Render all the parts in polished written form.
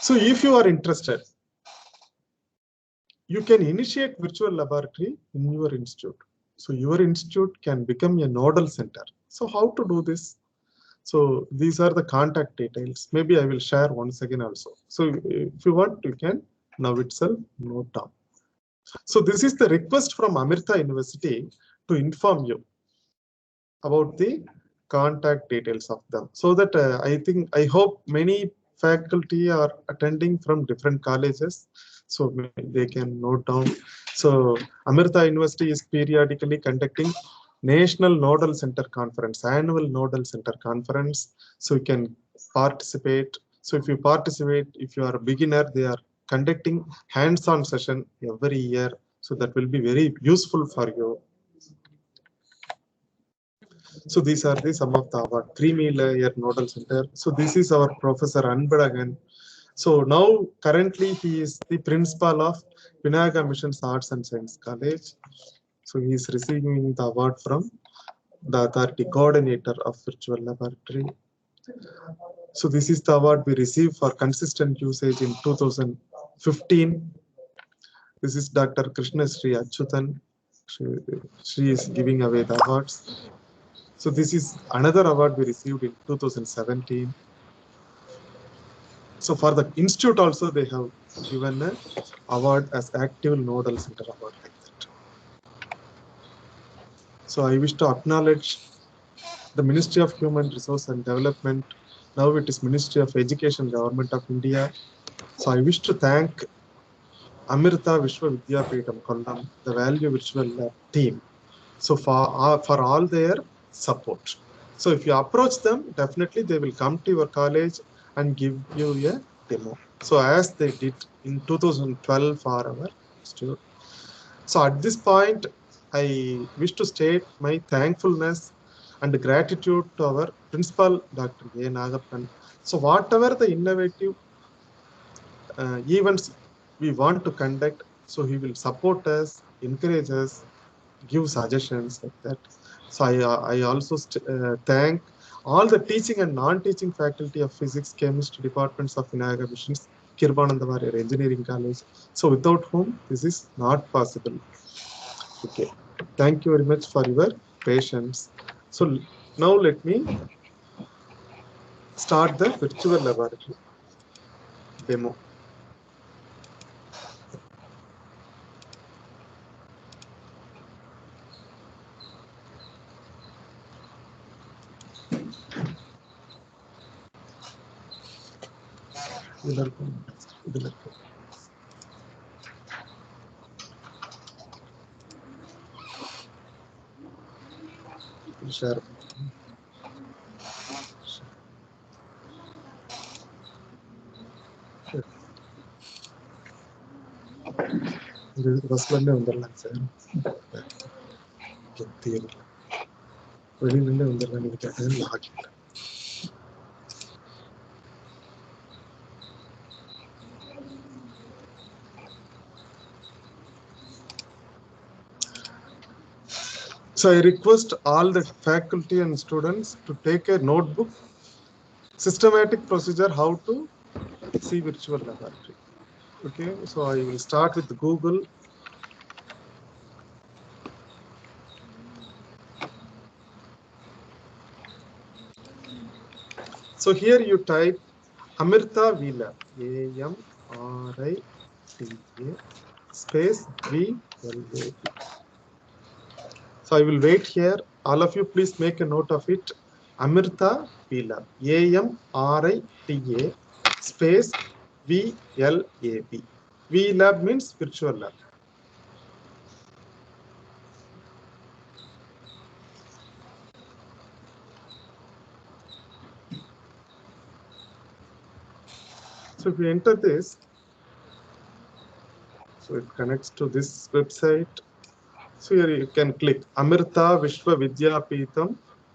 So if you are interested, you can initiate virtual laboratory in your institute. So your institute can become a nodal center. So how to do this? So these are the contact details. Maybe I will share once again also. So if you want, you can now itself note down. So this is the request from Amrita University to inform you about the contact details of them. So that I hope many faculty are attending from different colleges, so they can note down. So Amrita University is periodically conducting National Nodal Center Conference, annual Nodal Center Conference. So you can participate. So if you participate, if you are a beginner, they are conducting hands-on session every year. So that will be very useful for you. So these are the some of the award, creamy layer nodal center. So this is our Professor Anbadagan. So now currently he is the principal of Vinayaga Missions Arts and Science College. So he is receiving the award from the authority coordinator of virtual laboratory. So this is the award we received for consistent usage in 2015. This is Dr. Krishna Sri Achyutan. She is giving away the awards. So this is another award we received in 2017. So for the institute also they have given an award as active nodal center award like that. So I wish to acknowledge the Ministry of Human Resource and Development. Now it is Ministry of Education, Government of India. So I wish to thank Amrita Vishwa Vidyapeetham Kollam, the Value Virtual Lab team. So for all their support. So if you approach them, definitely they will come to your college and give you a demo. So as they did in 2012 for our institute. So at this point, I wish to state my thankfulness and gratitude to our principal, Dr. A. Nagappan. So whatever the innovative events we want to conduct, so he will support us, encourage us, give suggestions like that. So I also thank all the teaching and non-teaching faculty of physics, chemistry departments of Vinayaga Missions, Kirbananda Warrior Engineering College. So without whom this is not possible. Okay, thank you very much for your patience. So now let me start the virtual laboratory demo. Share. ബസ്സിലല്ലേ വന്നിടலாம் sir வெளியில வந்துடலாம் எனக்கு login. So I request all the faculty and students to take a notebook, systematic procedure how to see virtual laboratory. Okay, so I will start with Google. So here you type Amrita VLab, AMRITA space VLAB. So I will wait here. All of you please make a note of it. Amrita VLab, AMRITA space VLAB. VLab means virtual lab. So if you enter this, so it connects to this website. So here you can click Amrita Vishwa Vidyapeetham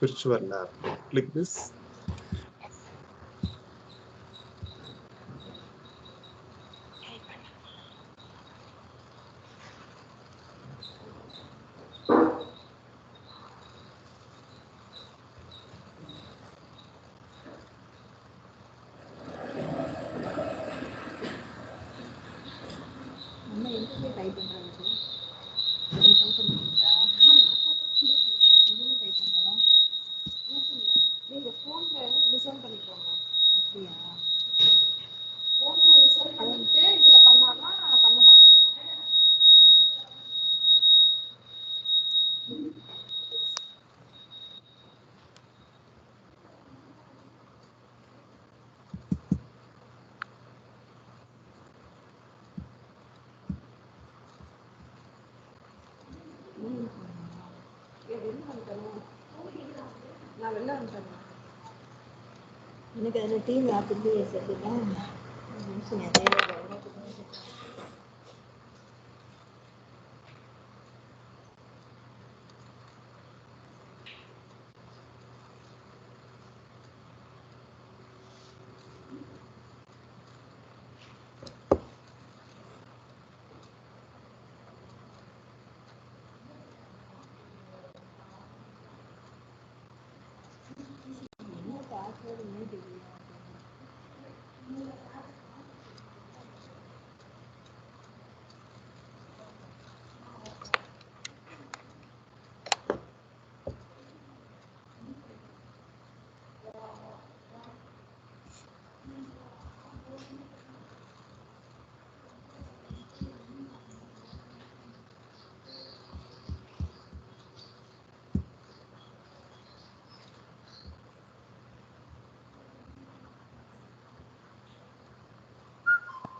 Virtual Lab. Click this. எனக்கு அதுல team app இல்லையே சரிங்களா நிமிஷம் நிறைய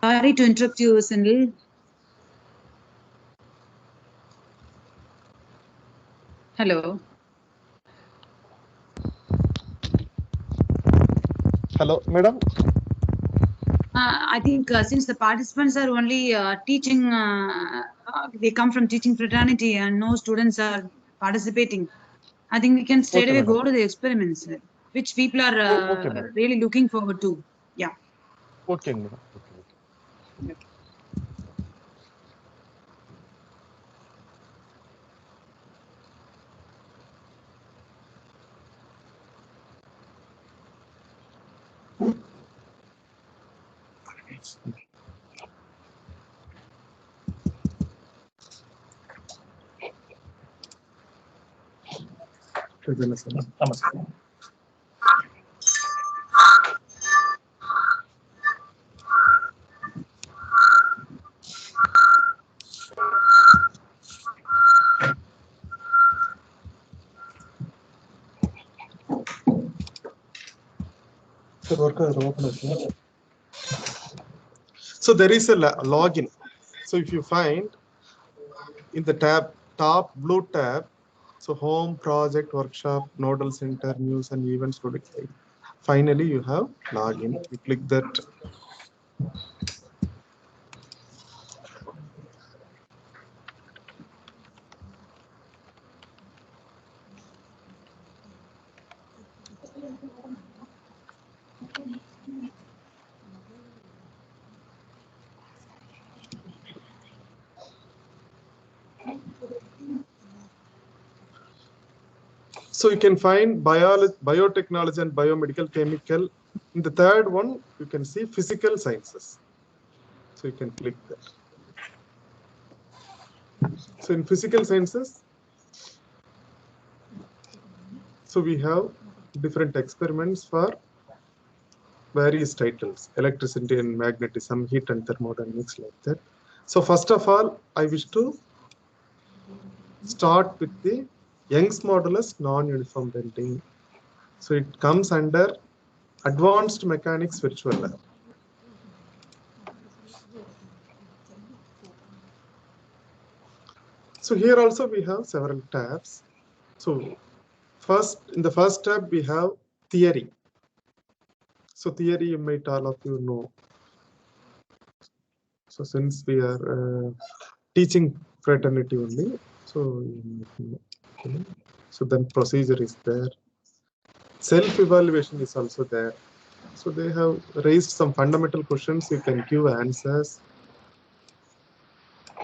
Sorry to interrupt you, Sindhu. Hello. Hello, madam. I think since the participants are only teaching, they come from teaching fraternity and no students are participating. I think we can straight away go to the experiments, which people are really looking forward to. Yeah. Okay, madam. Okay. Namaste. So there is a login. So if you find in the top blue tab, so home, project, workshop, nodal center, news and events. Finally, you have login. You click that. So you can find biotechnology and biomedical chemical. In the third one, you can see physical sciences. So you can click that. So in physical sciences, so we have different experiments for various titles: electricity and magnetism, heat and thermodynamics, like that. So first of all, I wish to start with the Young's modulus non-uniform bending. So it comes under Advanced Mechanics Virtual Lab. So here also we have several tabs. So in the first tab we have theory. So theory, you might all of you know. So since we are teaching fraternity only, so then procedure is there. Self-evaluation is also there. So they have raised some fundamental questions. You can give answers.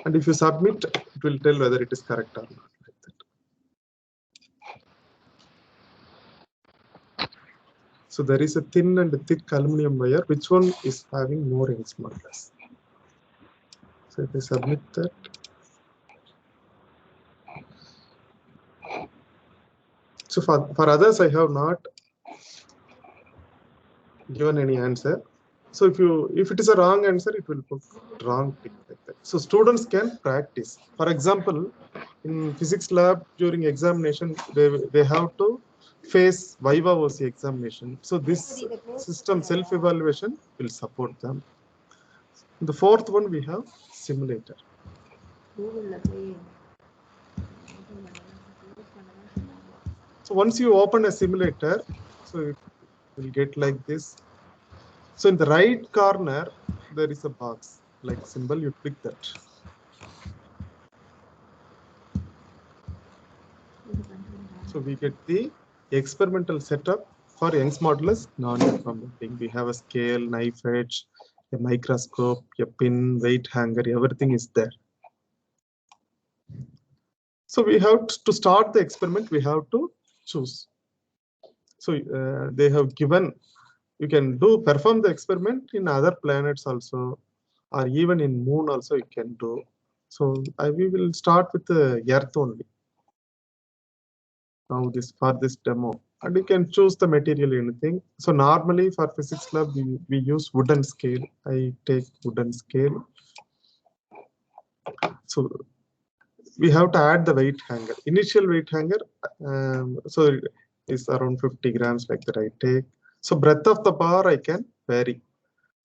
And if you submit, it will tell whether it is correct or not. Like that. So there is a thin and thick aluminum wire. Which one is having more Young's modulus? So if I submit that, so for others, I have not given any answer. So if it is a wrong answer, it will put wrong tick like that. So students can practice. For example, in physics lab during examination, they have to face Viva OC examination. So this system self-evaluation will support them. The fourth one we have simulator. So once you open a simulator, so will get like this. So in the right corner, there is a box like symbol, you click that. So we get the experimental setup for Young's modulus non-uniform bending. We have a scale, knife edge, a microscope, a pin, weight hanger, everything is there. So we have to start the experiment, we have to choose. So they have given, you can perform the experiment in other planets also, or even in moon also you can do. So we will start with the Earth only. Now for this demo, and you can choose the material, anything. So normally for physics lab we use wooden scale. I take wooden scale. So we have to add the weight hanger. Initial weight hanger, so is around 50 grams like that I take. So breadth of the bar I can vary.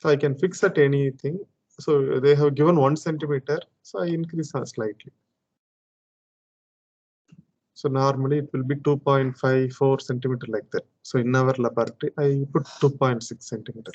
So I can fix at anything. So they have given 1 centimeter. So I increase slightly. So normally it will be 2.54 centimeter like that. So in our laboratory, I put 2.6 centimeter.